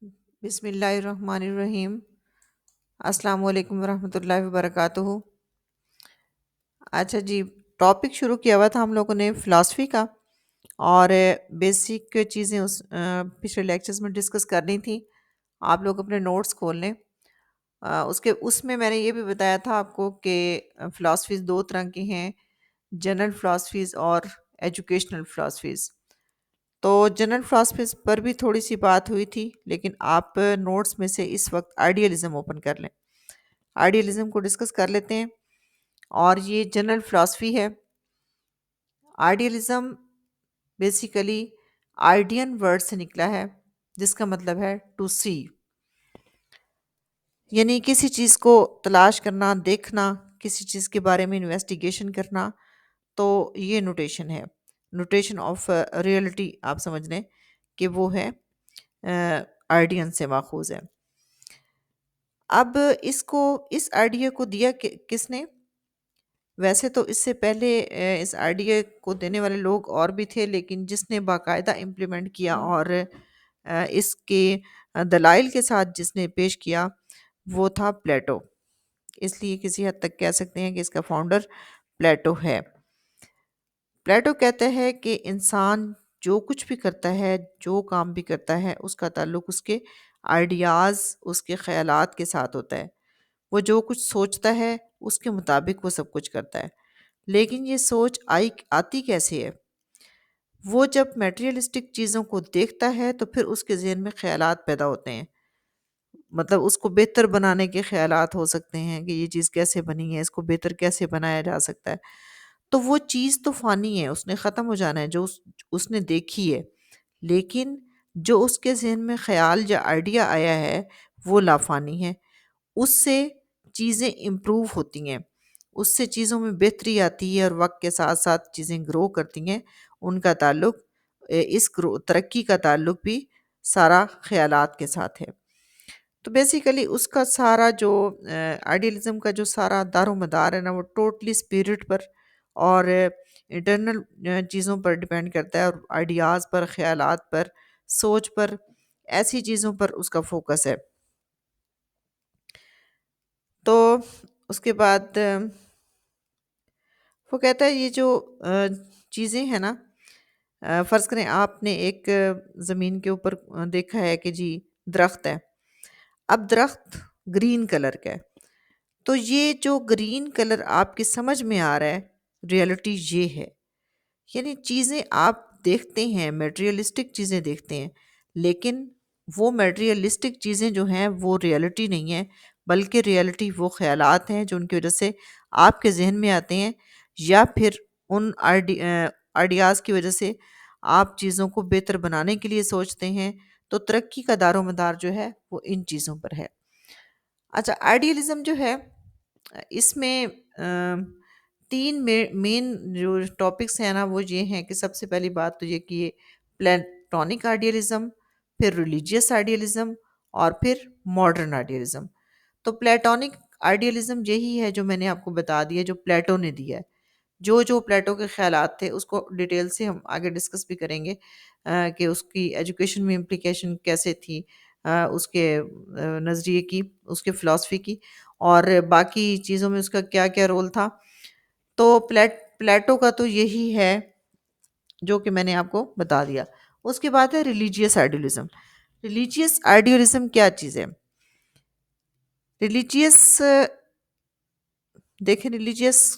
بسم اللہ الرحمن الرحیم۔ السلام علیکم ورحمۃ اللہ وبرکاتہ۔ اچھا جی، ٹاپک شروع کیا ہوا تھا ہم لوگوں نے فلاسفی کا، اور بیسک چیزیں پچھلے لیکچرز میں ڈسکس کرنی تھی۔ آپ لوگ اپنے نوٹس کھول لیں۔ اس میں میں نے یہ بھی بتایا تھا آپ کو کہ فلاسفیز دو طرح کی ہیں، جنرل فلاسفیز اور ایجوکیشنل فلاسفیز۔ تو جنرل فلاسفیز پر بھی تھوڑی سی بات ہوئی تھی، لیکن آپ نوٹس میں سے اس وقت آئیڈیالزم اوپن کر لیں۔ آئیڈیالزم کو ڈسکس کر لیتے ہیں، اور یہ جنرل فلاسفی ہے۔ آئیڈیالزم بیسیکلی آئیڈین ورڈ سے نکلا ہے، جس کا مطلب ہے ٹو سی، یعنی کسی چیز کو تلاش کرنا، دیکھنا، کسی چیز کے بارے میں انویسٹیگیشن کرنا۔ تو یہ نوٹیشن ہے، نوٹیشن آف ریئلٹی، آپ سمجھ لیں کہ وہ ہے آئیڈین سے ماخوذ ہے۔ اب اس آئیڈیا کو دیا کس نے؟ ویسے تو اس سے پہلے اس آئیڈیا کو دینے والے لوگ اور بھی تھے، لیکن جس نے باقاعدہ امپلیمنٹ کیا اور اس کے دلائل کے ساتھ جس نے پیش کیا، وہ تھا پلیٹو۔ اس لیے کسی حد تک کہہ سکتے ہیں کہ اس کا فاؤنڈر پلیٹو ہے۔ پلیٹو کہتا ہے کہ انسان جو کچھ بھی کرتا ہے، جو کام بھی کرتا ہے، اس کا تعلق اس کے آئیڈیاز، اس کے خیالات کے ساتھ ہوتا ہے۔ وہ جو کچھ سوچتا ہے اس کے مطابق وہ سب کچھ کرتا ہے۔ لیکن یہ سوچ آتی کیسے ہے؟ وہ جب میٹریلسٹک چیزوں کو دیکھتا ہے تو پھر اس کے ذہن میں خیالات پیدا ہوتے ہیں، مطلب اس کو بہتر بنانے کے خیالات ہو سکتے ہیں کہ یہ چیز کیسے بنی ہے، اس کو بہتر کیسے بنایا جا سکتا ہے۔ تو وہ چیز تو فانی ہے، اس نے ختم ہو جانا ہے، جو اس نے دیکھی ہے، لیکن جو اس کے ذہن میں خیال یا آئیڈیا آیا ہے وہ لافانی ہے۔ اس سے چیزیں امپروو ہوتی ہیں، اس سے چیزوں میں بہتری آتی ہے، اور وقت کے ساتھ ساتھ چیزیں گرو کرتی ہیں۔ ان کا تعلق، ترقی کا تعلق بھی سارا خیالات کے ساتھ ہے۔ تو بیسیکلی اس کا سارا جو آئیڈیالزم کا جو سارا دار و مدار ہے نا، وہ ٹوٹلی اسپرٹ پر اور انٹرنل چیزوں پر ڈیپینڈ کرتا ہے، اور آئیڈیاز پر، خیالات پر، سوچ پر، ایسی چیزوں پر اس کا فوکس ہے۔ تو اس کے بعد وہ کہتا ہے یہ جو چیزیں ہیں نا، فرض کریں آپ نے ایک زمین کے اوپر دیکھا ہے کہ جی درخت ہے۔ اب درخت گرین کلر کا ہے، تو یہ جو گرین کلر آپ کی سمجھ میں آ رہا ہے، ریئلٹی یہ ہے۔ یعنی چیزیں آپ دیکھتے ہیں، میٹریلسٹک چیزیں دیکھتے ہیں، لیکن وہ میٹریلسٹک چیزیں جو ہیں وہ ریئلٹی نہیں ہیں، بلکہ ریئلٹی وہ خیالات ہیں جو ان کی وجہ سے آپ کے ذہن میں آتے ہیں، یا پھر ان آئیڈیاز کی وجہ سے آپ چیزوں کو بہتر بنانے کے لیے سوچتے ہیں۔ تو ترقی کا دار و مدار جو ہے وہ ان چیزوں پر ہے۔ اچھا، آئیڈیالزم جو ہے، اس میں تین مین جو ٹاپکس ہیں نا، وہ یہ ہیں کہ سب سے پہلی بات تو یہ کہ یہ پلیٹونک آئیڈیالزم، پھر ریلیجیس آئیڈیالزم، اور پھر ماڈرن آئیڈیالزم۔ تو پلیٹونک آئیڈیالزم یہی ہے جو میں نے آپ کو بتا دیا، جو پلیٹو نے دیا ہے۔ جو پلیٹو کے خیالات تھے اس کو ڈیٹیل سے ہم آگے ڈسکس بھی کریں گے، کہ اس کی ایجوکیشن میں امپلیکیشن کیسے تھی، اس کے نظریے کی، اس کے فلسفی کی، اور باقی چیزوں میں اس کا کیا کیا رول تھا۔ تو پلیٹو کا تو یہی ہے جو کہ میں نے آپ کو بتا دیا۔ اس کے بعد ہے ریلیجیس آئیڈیالزم۔ ریلیجیس آئیڈیالزم کیا چیز ہے؟ ریلیجیس، دیکھیں، ریلیجیس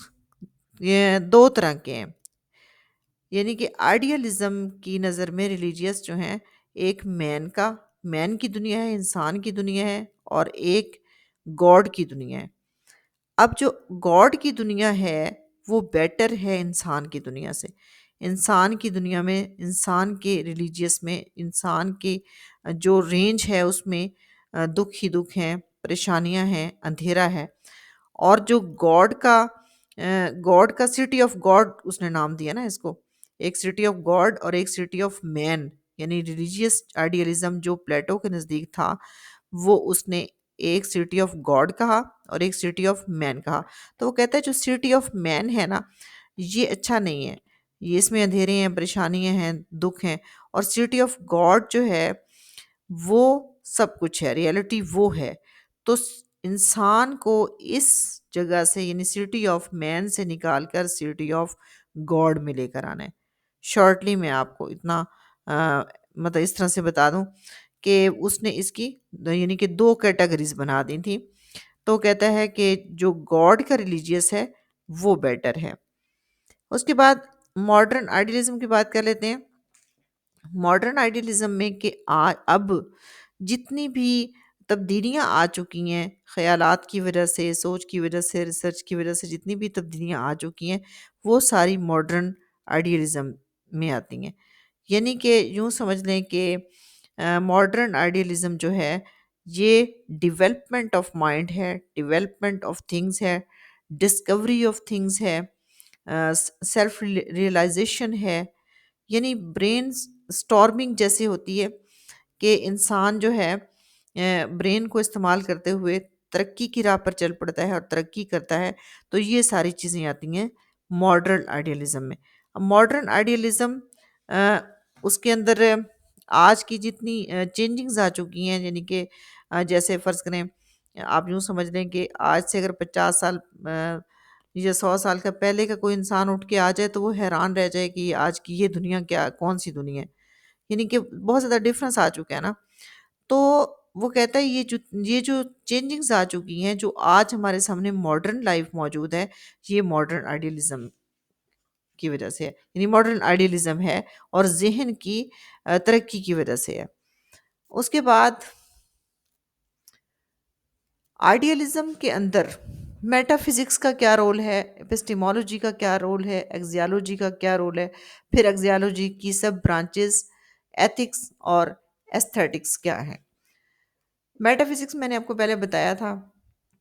یہ دو طرح کے ہیں، یعنی کہ آئیڈیالزم کی نظر میں ریلیجیس جو ہیں، ایک مین کی دنیا ہے، انسان کی دنیا ہے، اور ایک گاڈ کی دنیا ہے۔ اب جو گاڈ کی دنیا ہے وہ بیٹر ہے انسان کی دنیا سے۔ انسان کی دنیا میں، انسان کے ریلیجیس میں، انسان کی جو رینج ہے اس میں دکھ ہی دکھ ہیں، پریشانیاں ہیں، اندھیرا ہے۔ اور جو گاڈ کا سٹی آف گاڈ اس نے نام دیا نا اس کو، ایک سٹی آف گاڈ اور ایک سٹی آف مین، یعنی ریلیجیس آئیڈیالزم جو پلیٹو کے نزدیک تھا، وہ اس نے ایک سٹی آف گاڈ کہا اور ایک سٹی آف مین کہا۔ تو وہ کہتا ہے جو سٹی آف مین ہے نا، یہ اچھا نہیں ہے، یہ اس میں اندھیرے ہیں، پریشانیاں ہیں، دکھ ہیں۔ اور سٹی آف گاڈ جو ہے وہ سب کچھ ہے، ریئلٹی وہ ہے۔ تو انسان کو اس جگہ سے یعنی سٹی آف مین سے نکال کر سٹی آف گاڈ میں لے کر آنا ہے۔ شارٹلی میں آپ کو اتنا مطلب اس طرح سے بتا دوں کہ اس نے اس کی یعنی کہ دو کیٹیگریز بنا دی تھی۔ تو کہتا ہے کہ جو گاڈ کا ریلیجیس ہے وہ بیٹر ہے۔ اس کے بعد ماڈرن آئیڈیلزم کی بات کر لیتے ہیں۔ ماڈرن آئیڈیلزم میں کہ اب جتنی بھی تبدیلیاں آ چکی ہیں خیالات کی وجہ سے، سوچ کی وجہ سے، ریسرچ کی وجہ سے، جتنی بھی تبدیلیاں آ چکی ہیں وہ ساری ماڈرن آئیڈیلزم میں آتی ہیں۔ یعنی کہ یوں سمجھ لیں کہ ماڈرن آئیڈیلزم جو ہے یہ ڈیولپمنٹ آف مائنڈ ہے، ڈیولپمنٹ آف تھنگس ہے، ڈسکوری آف تھنگس ہے، سیلف ریئلائزیشن ہے۔ یعنی برین سٹارمنگ جیسی ہوتی ہے کہ انسان جو ہے برین کو استعمال کرتے ہوئے ترقی کی راہ پر چل پڑتا ہے اور ترقی کرتا ہے۔ تو یہ ساری چیزیں آتی ہیں ماڈرن آئیڈیلزم میں۔ اب ماڈرن آئیڈیلزم اس کے اندر آج کی جتنی چینجنگز آ چکی ہیں، یعنی کہ جیسے فرض کریں آپ یوں سمجھ لیں کہ آج سے اگر 50 سال یا 100 سال کا پہلے کا کوئی انسان اٹھ کے آ جائے تو وہ حیران رہ جائے کہ آج کی یہ دنیا کیا کون سی دنیا ہے، یعنی کہ بہت زیادہ ڈفرنس آ چکا ہے نا۔ تو وہ کہتا ہے یہ جو چینجنگز آ چکی ہیں، جو آج ہمارے سامنے ماڈرن لائف موجود ہے، یہ ماڈرن آئیڈیلزم کی وجہ سے ہے، یعنی ماڈرن آئیڈیلزم ہے اور ذہن کی ترقی کی وجہ سے ہے۔ اس کے بعد آئیڈیلزم کے اندر میٹا فزکس کا کیا رول ہے، ایپسٹیمولوجی کا کیا رول ہے، ایگزیالوجی کا کیا رول ہے، پھر ایگزیالوجی کی سب برانچز، ایتھکس اور ایستھیٹکس کیا ہیں۔ میٹا فزکس میں نے آپ کو پہلے بتایا تھا،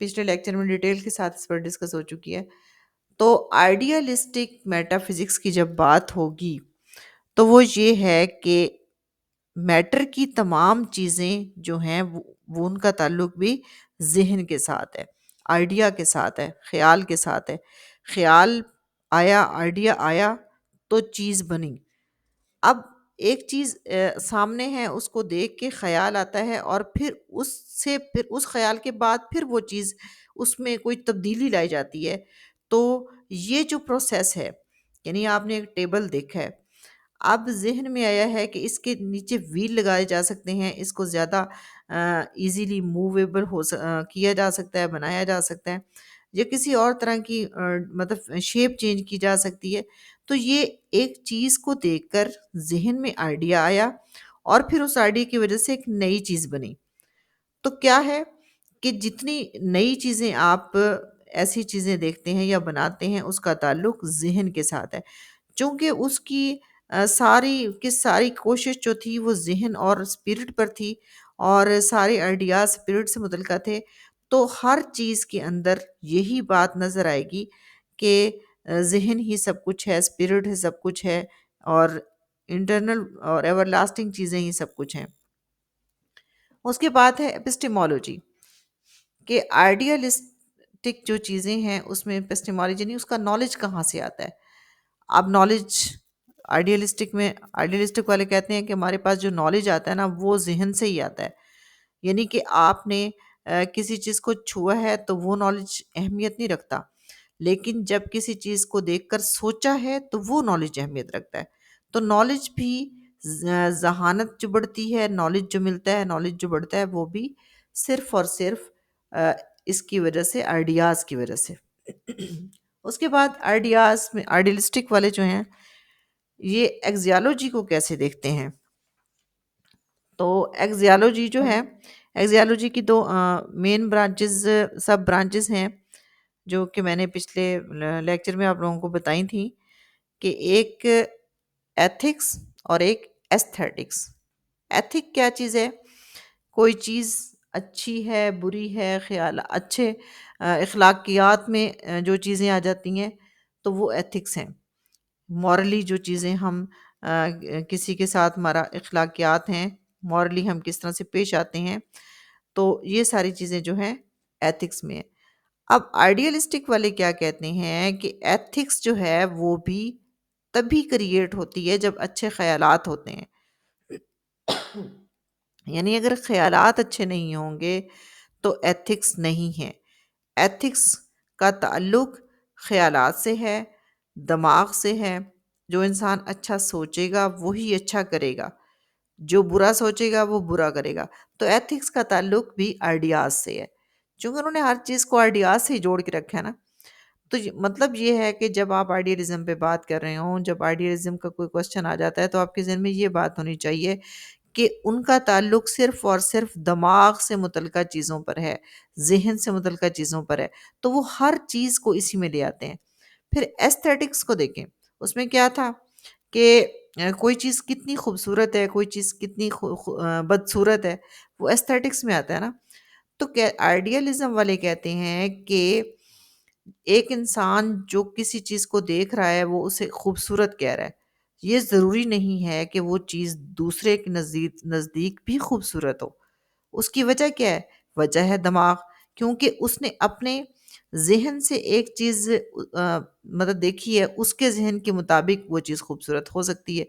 پچھلے لیکچر میں ڈیٹیل کے ساتھ اس پر ڈسکس ہو چکی ہے۔ تو آئیڈیالسٹک میٹا فزکس کی جب بات ہوگی تو وہ یہ ہے کہ میٹر کی تمام چیزیں جو ہیں وہ ان کا تعلق بھی ذہن کے ساتھ ہے، آئیڈیا کے ساتھ ہے، خیال کے ساتھ ہے۔ خیال آیا، آئیڈیا آیا تو چیز بنی۔ اب ایک چیز سامنے ہے، اس کو دیکھ کے خیال آتا ہے اور پھر اس خیال کے بعد پھر وہ چیز اس میں کوئی تبدیلی لائی جاتی ہے۔ تو یہ جو پروسیس ہے، یعنی آپ نے ایک ٹیبل دیکھا ہے، اب ذہن میں آیا ہے کہ اس کے نیچے ویل لگائے جا سکتے ہیں، اس کو زیادہ ایزیلی موویبل کیا جا سکتا ہے، بنایا جا سکتا ہے، یا کسی اور طرح کی مطلب شیپ چینج کی جا سکتی ہے۔ تو یہ ایک چیز کو دیکھ کر ذہن میں آئیڈیا آیا اور پھر اس آئیڈیا کی وجہ سے ایک نئی چیز بنی۔ تو کیا ہے کہ جتنی نئی چیزیں آپ ایسی چیزیں دیکھتے ہیں یا بناتے ہیں، اس کا تعلق ذہن کے ساتھ ہے۔ چونکہ اس کی ساری کوشش جو تھی وہ ذہن اور اسپرٹ پر تھی، اور سارے آئیڈیاز اسپرٹ سے متعلقہ تھے، تو ہر چیز کے اندر یہی بات نظر آئے گی کہ ذہن ہی سب کچھ ہے، اسپرٹ ہی سب کچھ ہے، اور انٹرنل اور ایور لاسٹنگ چیزیں ہی سب کچھ ہیں۔ اس کے بعد ہے ایپسٹیمولوجی، کہ آئیڈیالسٹک جو چیزیں ہیں اس میں ایپسٹیمولوجی نہیں، اس کا نالج کہاں سے آتا ہے۔ اب نالج آئیڈیالسٹک والے کہتے ہیں کہ ہمارے پاس جو نالج آتا ہے نا وہ ذہن سے ہی آتا ہے، یعنی کہ آپ نے کسی چیز کو چھوا ہے تو وہ نالج اہمیت نہیں رکھتا، لیکن جب کسی چیز کو دیکھ کر سوچا ہے تو وہ نالج اہمیت رکھتا ہے۔ تو نالج بھی ذہانت جو بڑھتی ہے، نالج جو ملتا ہے، نالج جو بڑھتا ہے، وہ بھی صرف اور صرف اس کی وجہ سے، آئیڈیاز کی وجہ سے۔ اس کے بعد آئیڈیاز میں آئیڈیلسٹک والے جو ہیں یہ ایگزیالوجی کو کیسے دیکھتے ہیں۔ تو ایگزیالوجی جو ہے، ایگزیالوجی کی دو مین برانچز، سب برانچز ہیں جو کہ میں نے پچھلے لیکچر میں آپ لوگوں کو بتائی تھیں، کہ ایک ایتھکس اور ایک ایستھیٹکس۔ ایتھک کیا چیز ہے؟ کوئی چیز اچھی ہے، بری ہے، خیال اچھے اخلاقیات میں جو چیزیں آ جاتی ہیں تو وہ ایتھکس ہیں۔ مورلی جو چیزیں ہم کسی کے ساتھ ہمارا اخلاقیات ہیں، مورلی ہم کس طرح سے پیش آتے ہیں، تو یہ ساری چیزیں جو ہیں ایتھکس میں ہیں۔ اب آئیڈیالسٹک والے کیا کہتے ہیں کہ ایتھکس جو ہے وہ بھی تبھی کریٹ ہوتی ہے جب اچھے خیالات ہوتے ہیں، یعنی اگر خیالات اچھے نہیں ہوں گے تو ایتھکس نہیں ہے۔ ایتھکس کا تعلق خیالات سے ہے، دماغ سے ہے۔ جو انسان اچھا سوچے گا وہی اچھا کرے گا، جو برا سوچے گا وہ برا کرے گا۔ تو ایتھکس کا تعلق بھی آئیڈیاز سے ہے، چونکہ انہوں نے ہر چیز کو آئیڈیاز سے ہی جوڑ کے رکھا ہے نا۔ تو مطلب یہ ہے کہ جب آپ آئیڈیالزم پہ بات کر رہے ہوں، جب آئیڈیالزم کا کوئی کوشچن آ جاتا ہے تو آپ کے ذہن میں یہ بات ہونی چاہیے کہ ان کا تعلق صرف اور صرف دماغ سے متعلقہ چیزوں پر ہے، ذہن سے متعلقہ چیزوں پر ہے، تو وہ ہر چیز کو اسی میں لے آتے ہیں۔ پھر ایستھیٹکس کو دیکھیں، اس میں کیا تھا کہ کوئی چیز کتنی خوبصورت ہے، کوئی چیز کتنی بدصورت ہے، وہ ایستھیٹکس میں آتا ہے نا۔ تو آئیڈیالزم والے کہتے ہیں کہ ایک انسان جو کسی چیز کو دیکھ رہا ہے وہ اسے خوبصورت کہہ رہا ہے، یہ ضروری نہیں ہے کہ وہ چیز دوسرے کے نزدیک بھی خوبصورت ہو۔ اس کی وجہ کیا ہے؟ وجہ ہے دماغ، کیونکہ اس نے اپنے ذہن سے ایک چیز مطلب دیکھی ہے، اس کے ذہن کے مطابق وہ چیز خوبصورت ہو سکتی ہے،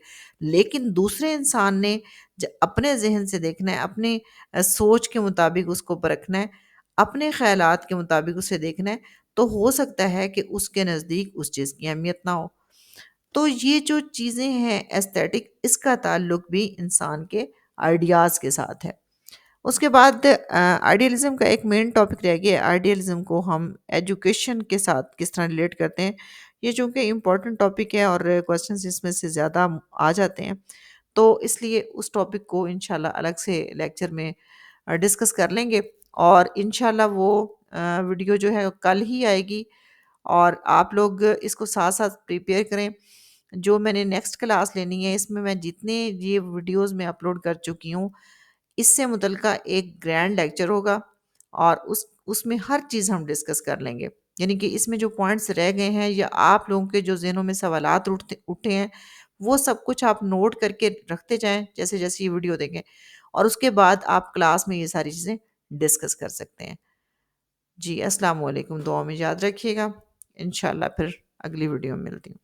لیکن دوسرے انسان نے اپنے ذہن سے دیکھنا ہے، اپنے سوچ کے مطابق اس کو پرکھنا ہے، اپنے خیالات کے مطابق اسے دیکھنا ہے، تو ہو سکتا ہے کہ اس کے نزدیک اس چیز کی اہمیت نہ ہو۔ تو یہ جو چیزیں ہیں ایستھیٹک، اس کا تعلق بھی انسان کے آئیڈیاز کے ساتھ ہے۔ اس کے بعد آئیڈیالزم کا ایک مین ٹاپک رہ گیا، آئیڈیالزم کو ہم ایجوکیشن کے ساتھ کس طرح ریلیٹ کرتے ہیں۔ یہ چونکہ امپورٹنٹ ٹاپک ہے اور کوسچنز اس میں سے زیادہ آ جاتے ہیں، تو اس لیے اس ٹاپک کو انشاءاللہ الگ سے لیکچر میں ڈسکس کر لیں گے، اور انشاءاللہ وہ ویڈیو جو ہے کل ہی آئے گی، اور آپ لوگ اس کو ساتھ ساتھ پریپیئر کریں۔ جو میں نے نیکسٹ کلاس لینی ہے، اس میں جتنے یہ ویڈیوز میں اپلوڈ کر چکی ہوں، اس سے متعلقہ ایک گرینڈ لیکچر ہوگا، اور اس میں ہر چیز ہم ڈسکس کر لیں گے۔ یعنی کہ اس میں جو پوائنٹس رہ گئے ہیں یا آپ لوگوں کے جو ذہنوں میں سوالات اٹھے ہیں، وہ سب کچھ آپ نوٹ کر کے رکھتے جائیں جیسے جیسے یہ ویڈیو دیکھیں، اور اس کے بعد آپ کلاس میں یہ ساری چیزیں ڈسکس کر سکتے ہیں۔ جی السلام علیکم، دعا میں یاد رکھیے گا، انشاءاللہ پھر اگلی ویڈیو میں ملتی ہوں۔